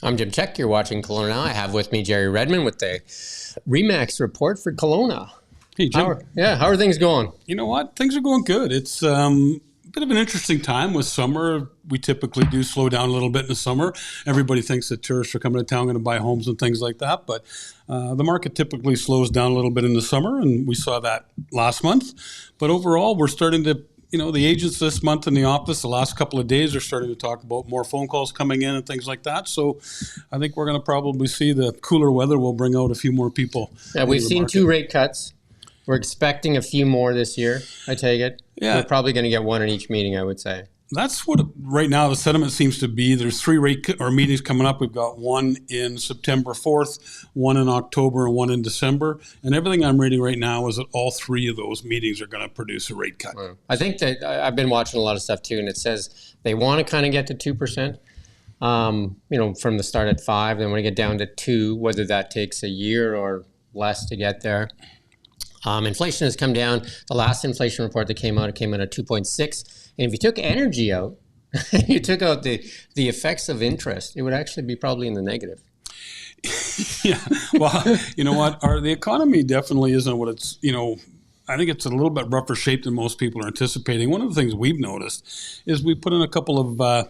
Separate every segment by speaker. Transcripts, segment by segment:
Speaker 1: I'm Jim Csek. You're watching KelownaNow. I have with me Jerry Redman with the Remax report for Kelowna.
Speaker 2: Hey, Jim.
Speaker 1: How are things going?
Speaker 2: You know what? Things are going good. It's a bit of an interesting time with summer. We typically do slow down a little bit in the summer. Everybody thinks that tourists are coming to town going to buy homes and things like that. But the market typically slows down a little bit in the summer, and we saw that last month. But overall, we're starting to, the agents this month in the office, the last couple of days are starting to talk about more phone calls coming in and things like that. So I think we're going to probably see the cooler weather will bring out a few more people.
Speaker 1: Yeah, we've seen 2 rate cuts. We're expecting a few more this year, I take it. Yeah. We're probably going to get one in each meeting, I would say.
Speaker 2: That's what right now the sentiment seems to be. There's 3 meetings coming up. We've got one in September 4th, one in October, and one in December. And everything I'm reading right now is that all 3 of those meetings are going to produce a rate cut.
Speaker 1: I think that I've been watching a lot of stuff too, and it says they want to kind of get to 2%. From the start at 5, they want to get down to 2, whether that takes a year or less to get there. Inflation has come down. The last inflation report that came out, it came out at 2.6. And if you took energy out, you took out the effects of interest, it would actually be probably in the negative.
Speaker 2: Yeah. Well, you know what? The economy definitely isn't what it's, I think it's a little bit rougher shape than most people are anticipating. One of the things we've noticed is we put in a couple of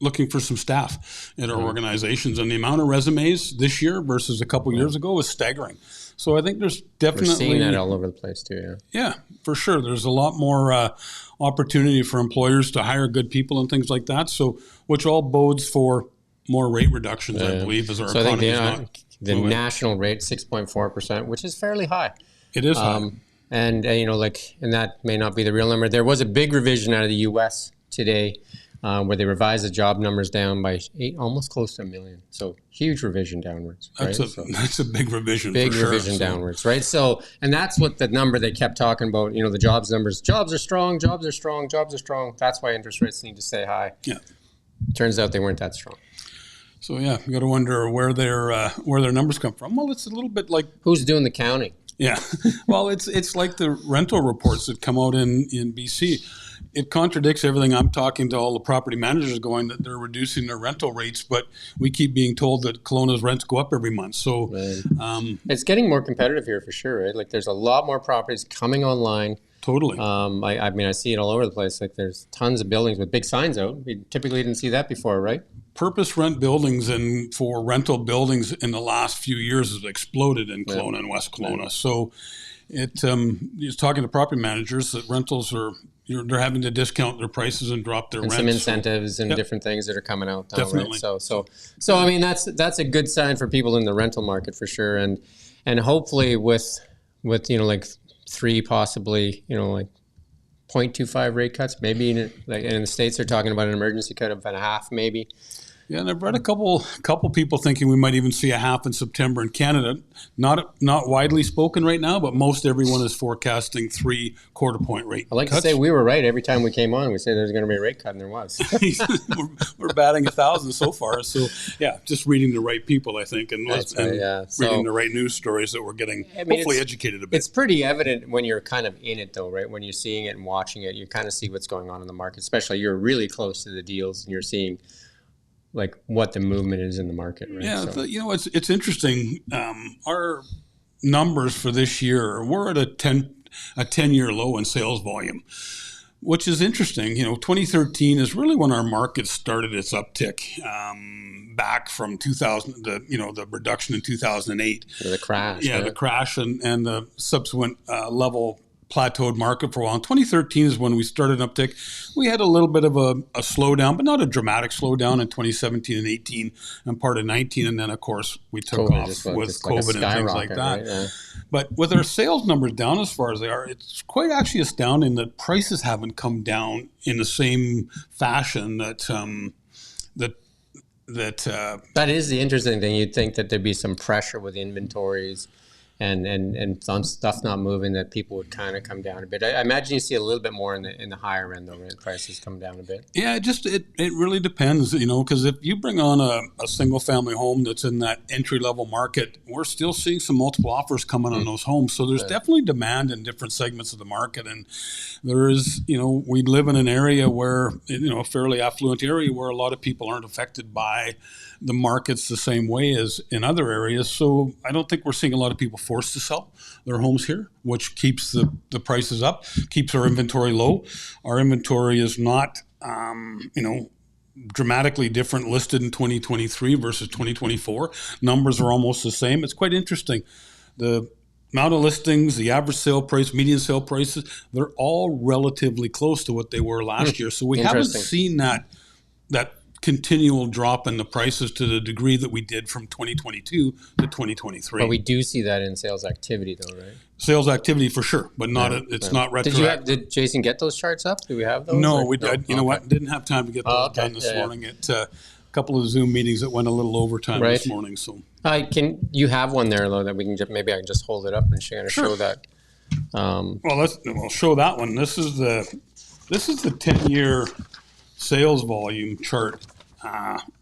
Speaker 2: looking for some staff in our organizations, and the amount of resumes this year versus a couple years ago is staggering. So I think there's definitely...
Speaker 1: We're seeing that all over the place too, yeah.
Speaker 2: Yeah, for sure. There's a lot more opportunity for employers to hire good people and things like that, so which all bodes for more rate reductions, I believe, as our economy is not
Speaker 1: the national rate, 6.4%, which is fairly high.
Speaker 2: It is high.
Speaker 1: And that may not be the real number. There was a big revision out of the U.S. today, where they revised the job numbers down by almost close to 1 million. So huge revision downwards.
Speaker 2: That's a big revision.
Speaker 1: Big revision downwards, right? So, and that's what the number they kept talking about. The jobs numbers. Jobs are strong. Jobs are strong. Jobs are strong. That's why interest rates need to stay high. Yeah. Turns out they weren't that strong.
Speaker 2: So yeah, you got to wonder where their numbers come from. Well, it's a little bit like
Speaker 1: who's doing the counting.
Speaker 2: Yeah. Well, it's like the rental reports that come out in BC. It contradicts everything. I'm talking to all the property managers going that they're reducing their rental rates, but we keep being told that Kelowna's rents go up every month. So
Speaker 1: it's getting more competitive here for sure, right? Like there's a lot more properties coming online.
Speaker 2: Totally.
Speaker 1: I see it all over the place. Like there's tons of buildings with big signs out. We typically didn't see that before, right?
Speaker 2: Purpose rent buildings and for rental buildings in the last few years has exploded in Kelowna and West Kelowna. Yeah. So just talking to property managers that rentals they're having to discount their prices and drop their rents.
Speaker 1: Some incentives and different things that are coming out. Definitely. Right? So I mean that's a good sign for people in the rental market for sure, and hopefully with like 3 possibly 0.25 rate cuts maybe in the States they're talking about an emergency cut of 0.5 maybe.
Speaker 2: Yeah, and I've read a couple people thinking we might even see 0.5 in September in Canada. Not widely spoken right now, but most everyone is forecasting 3 quarter-point rate
Speaker 1: I like
Speaker 2: cuts.
Speaker 1: to say we were right every time we came on. We said there's going to be a rate cut, and there was.
Speaker 2: we're batting 1,000 so far. So, yeah, just reading the right people, I think, and reading the right news stories that we're getting hopefully educated a bit.
Speaker 1: It's pretty evident when you're kind of in it, though, right? When you're seeing it and watching it, you kind of see what's going on in the market, especially you're really close to the deals, and you're seeing like what the movement is in the market, right?
Speaker 2: Yeah, it's interesting. Our numbers for this year, we're at a 10-year low in sales volume, which is interesting. 2013 is really when our market started its uptick, back from 2000, the reduction in 2008.
Speaker 1: The crash.
Speaker 2: Yeah, the crash and the subsequent level plateaued market for a while. In 2013 is when we started an uptick. We had a little bit of a slowdown, but not a dramatic slowdown in 2017 and 18 and part of 19. And then, of course, we took off with COVID and things like that. Right? Yeah. But with our sales numbers down as far as they are, it's quite actually astounding that prices haven't come down in the same fashion that
Speaker 1: is the interesting thing. You'd think that there'd be some pressure with inventories and some stuff not moving, that people would kind of come down a bit. I imagine you see a little bit more in the higher end though, right? Prices come down a bit.
Speaker 2: Yeah, it really depends, because if you bring on a single family home that's in that entry level market, we're still seeing some multiple offers coming on those homes. So there's definitely demand in different segments of the market, and there is, we live in an area where, a fairly affluent area where a lot of people aren't affected by the markets the same way as in other areas. So I don't think we're seeing a lot of people forced to sell their homes here, which keeps the prices up, keeps our inventory low. Our inventory is not, dramatically different listed in 2023 versus 2024. Numbers are almost the same. It's quite interesting. The amount of listings, the average sale price, median sale prices, they're all relatively close to what they were last year. So we haven't seen that continual drop in the prices to the degree that we did from 2022 to 2023.
Speaker 1: But we do see that in sales activity though, right?
Speaker 2: Sales activity for sure, but not not retroactive.
Speaker 1: Did Jason get those charts up? Do we have those?
Speaker 2: No, we did. You know what? Didn't have time to get those done this morning. At a couple of Zoom meetings that went a little overtime this morning. So
Speaker 1: you have one there though that we can maybe I can just hold it up and show that.
Speaker 2: We'll show that one. This is the 10-year sales volume chart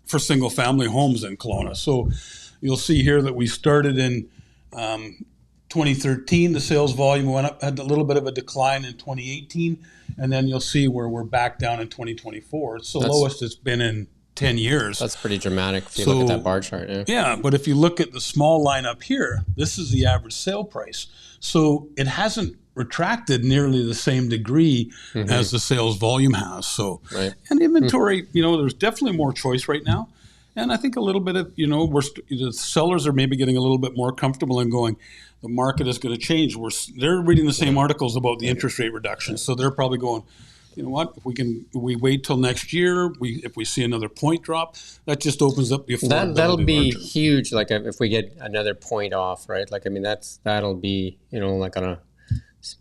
Speaker 2: for single family homes in Kelowna. So you'll see here that we started in 2013. The sales volume went up, had a little bit of a decline in 2018, and then you'll see where we're back down in 2024. It's the lowest it's been in 10 years.
Speaker 1: That's pretty dramatic if you look at that bar chart.
Speaker 2: Yeah, but if you look at the small line up here, this is the average sale price. So it hasn't retracted nearly the same degree as the sales volume has. So, and inventory, there's definitely more choice right now. And I think a little bit of, the sellers are maybe getting a little bit more comfortable and going, the market is going to change. They're reading the same articles about the interest rate reduction. So they're probably going, you know what, if we wait till next year, if we see another point drop, that just opens up the affordability.
Speaker 1: That'll be huge. Like if we get another point off, right? Like, I mean, that'll be, like on a $1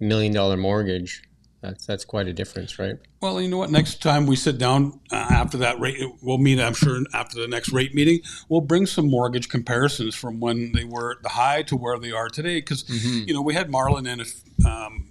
Speaker 1: million mortgage, that's quite a difference, right?
Speaker 2: Well, you know what? Next time we sit down after that rate, we'll meet, I'm sure, after the next rate meeting, we'll bring some mortgage comparisons from when they were at the high to where they are today. Because, we had Marlon in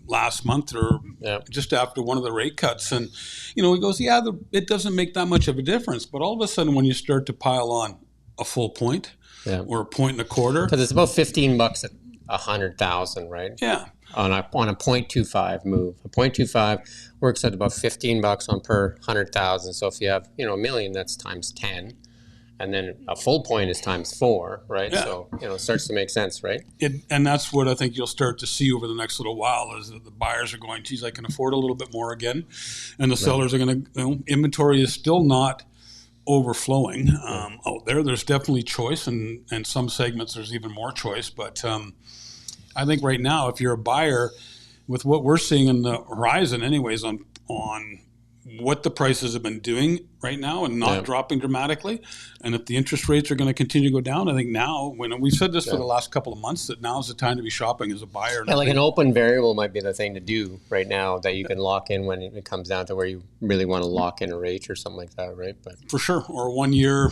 Speaker 2: last month or just after one of the rate cuts. And, he goes, it doesn't make that much of a difference. But all of a sudden, when you start to pile on a full point or a point and a quarter.
Speaker 1: Because it's about $15 at 100,000, right?
Speaker 2: Yeah.
Speaker 1: On a 0.25 move. A 0.25 works at about $15 on per 100,000. So if you have, $1 million, that's times 10. And then a full point is times 4, right? Yeah. So, it starts to make sense, right?
Speaker 2: And that's what I think you'll start to see over the next little while is that the buyers are going, geez, I can afford a little bit more again. And the sellers are going to, inventory is still not overflowing out there. There's definitely choice, and some segments there's even more choice. But I think right now, if you're a buyer, with what we're seeing in the horizon anyways on what the prices have been doing right now and not dropping dramatically, and if the interest rates are going to continue to go down, I think now, when we've said this for the last couple of months, that now's the time to be shopping as a buyer.
Speaker 1: Yeah, like an open variable might be the thing to do right now that you can lock in when it comes down to where you really want to lock in a rate or something like that, right? But
Speaker 2: for sure, or 1 year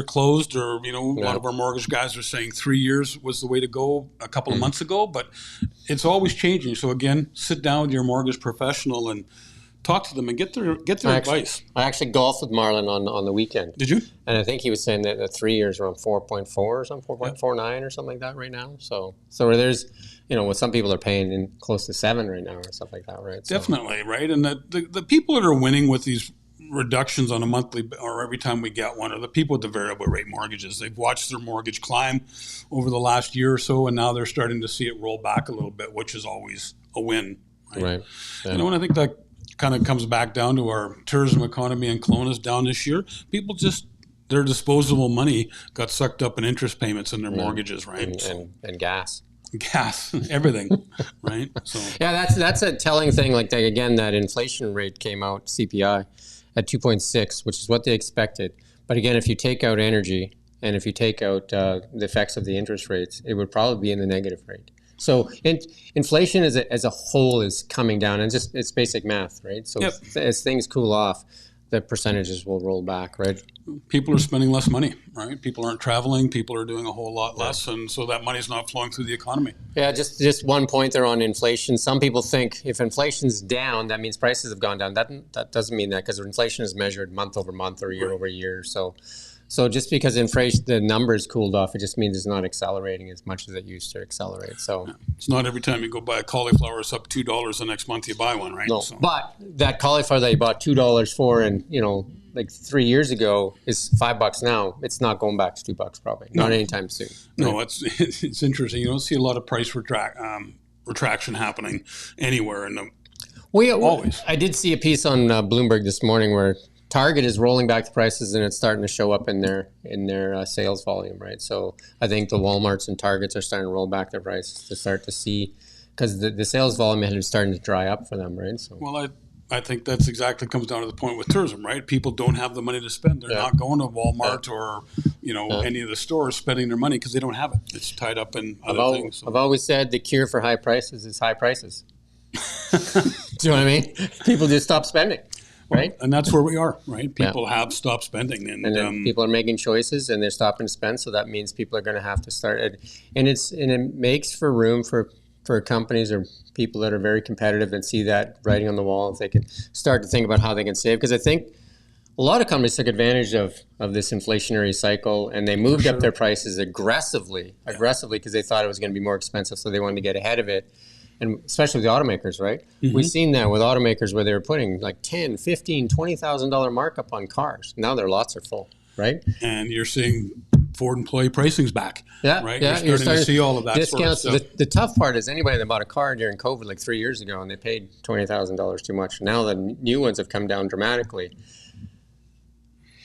Speaker 2: closed, or a lot of our mortgage guys are saying 3 years was the way to go a couple of months ago, but it's always changing. So again, sit down with your mortgage professional and talk to them and get their advice. I
Speaker 1: actually golfed with Marlon on the weekend.
Speaker 2: Did you?
Speaker 1: And I think he was saying that 3 years are on 4.4 or something, 4.49 or something like that right now. So there's, what some people are paying in close to 7 right now or stuff like that, right?
Speaker 2: Definitely, right? And the people that are winning with these reductions on a monthly or every time we get one are the people with the variable rate mortgages. They've watched their mortgage climb over the last year or so, and now they're starting to see it roll back a little bit, which is always a win. Right. Yeah. And I think that kind of comes back down to our tourism economy in Kelowna is down this year. People just, their disposable money got sucked up in interest payments in their mortgages, right?
Speaker 1: And gas.
Speaker 2: Gas, everything, right? So
Speaker 1: yeah, that's a telling thing. Like again, that inflation rate came out, CPI, at 2.6, which is what they expected. But again, if you take out energy and if you take out the effects of the interest rates, it would probably be in the negative rate. So inflation as a whole is coming down, and it's basic math, right? So as things cool off, the percentages will roll back, right?
Speaker 2: People are spending less money, right? People aren't traveling. People are doing a whole lot less, and so that money's not flowing through the economy.
Speaker 1: Yeah, just one point there on inflation. Some people think if inflation's down, that means prices have gone down. That doesn't mean that, because inflation is measured month over month or year over year. So just because inflation, the numbers cooled off, it just means it's not accelerating as much as it used to accelerate. So
Speaker 2: it's not every time you go buy a cauliflower, it's up $2 the next month you buy one, right?
Speaker 1: No, but that cauliflower that you bought $2 for, and like 3 years ago, is $5 now. It's not going back to $2 probably, not anytime soon.
Speaker 2: No, it's interesting. You don't see a lot of price retraction happening anywhere in the. Always.
Speaker 1: I did see a piece on Bloomberg this morning where Target is rolling back the prices, and it's starting to show up in their sales volume, right? So I think the Walmarts and Targets are starting to roll back their prices to start to see, because the sales volume is starting to dry up for them, right? So
Speaker 2: well, I think that's exactly comes down to the point with tourism, right? People don't have the money to spend. They're not going to Walmart or any of the stores spending their money because they don't have it. It's tied up in other things. So.
Speaker 1: I've always said the cure for high prices is high prices. Do you know what I mean? People just stop spending. Right,
Speaker 2: and that's where we are. Right, people have stopped spending, and
Speaker 1: then people are making choices, and they're stopping to spend. So that means people are going to have to start, and it makes for room for companies or people that are very competitive and see that writing on the wall. If they can start to think about how they can save, because I think a lot of companies took advantage of this inflationary cycle, and they moved up their prices aggressively because they thought it was going to be more expensive, so they wanted to get ahead of it. And especially the automakers, right? Mm-hmm. We've seen that with automakers where they were putting like $10,000, $15,000, $20,000 markup on cars. Now their lots are full, right?
Speaker 2: And you're seeing Ford employee pricing's back.
Speaker 1: Yeah,
Speaker 2: right.
Speaker 1: Yeah,
Speaker 2: you're starting to see all of that.
Speaker 1: Discounts. Sort of stuff. The tough part is anybody that bought a car during COVID like 3 years ago and they paid $20,000 too much. Now the new ones have come down dramatically.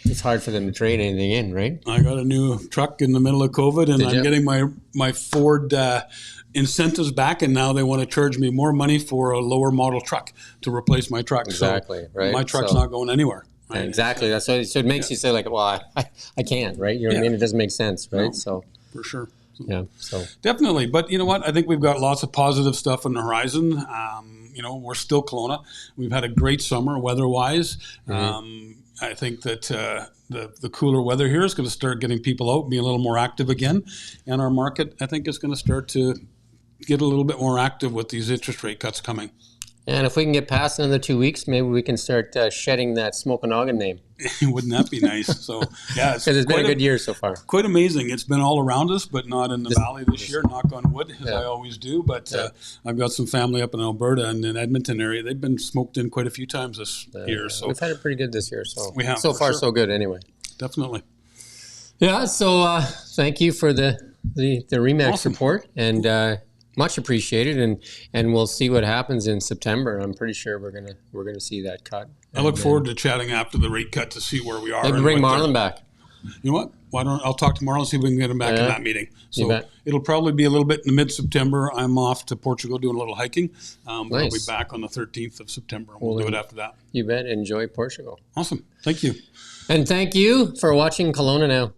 Speaker 1: It's hard for them to trade anything in, right?
Speaker 2: I got a new truck in the middle of COVID, and I'm getting my Ford incentives back, and now they want to charge me more money for a lower model truck to replace my truck.
Speaker 1: Exactly,
Speaker 2: so
Speaker 1: right.
Speaker 2: My truck's not going anywhere. Right?
Speaker 1: Exactly. That's so it makes you say like, well, I can't, right? You know what I mean? It doesn't make sense, right?
Speaker 2: No,
Speaker 1: so
Speaker 2: for sure.
Speaker 1: So
Speaker 2: definitely. But you know what? I think we've got lots of positive stuff on the horizon. We're still Kelowna. We've had a great summer weather-wise. Mm-hmm. I think that the cooler weather here is going to start getting people out, be a little more active again. And our market, I think, is going to start to get a little bit more active with these interest rate cuts coming.
Speaker 1: And if we can get past another 2 weeks, maybe we can start shedding that Smokanogan name.
Speaker 2: Wouldn't that be nice? So, yeah.
Speaker 1: Because it's been a good year so far.
Speaker 2: Quite amazing. It's been all around us, but not in the valley this year, knock on wood, as I always do. But I've got some family up in Alberta and in Edmonton area. They've been smoked in quite a few times this year. So
Speaker 1: we've had it pretty good this year. So
Speaker 2: we have.
Speaker 1: So far, so good anyway.
Speaker 2: Definitely.
Speaker 1: Yeah, so thank you for the RE/MAX report, and much appreciated, and we'll see what happens in September. I'm pretty sure we're gonna see that cut.
Speaker 2: I look forward to chatting after the rate cut to see where we are.
Speaker 1: Maybe bring Marlon back.
Speaker 2: You know what? I'll talk to Marlon and see if we can get him back in that meeting. So it'll probably be a little bit in the mid-September. I'm off to Portugal doing a little hiking. Nice. I'll be back on the 13th of September. We'll do it after that.
Speaker 1: You bet. Enjoy Portugal.
Speaker 2: Awesome. Thank you.
Speaker 1: And thank you for watching Kelowna Now.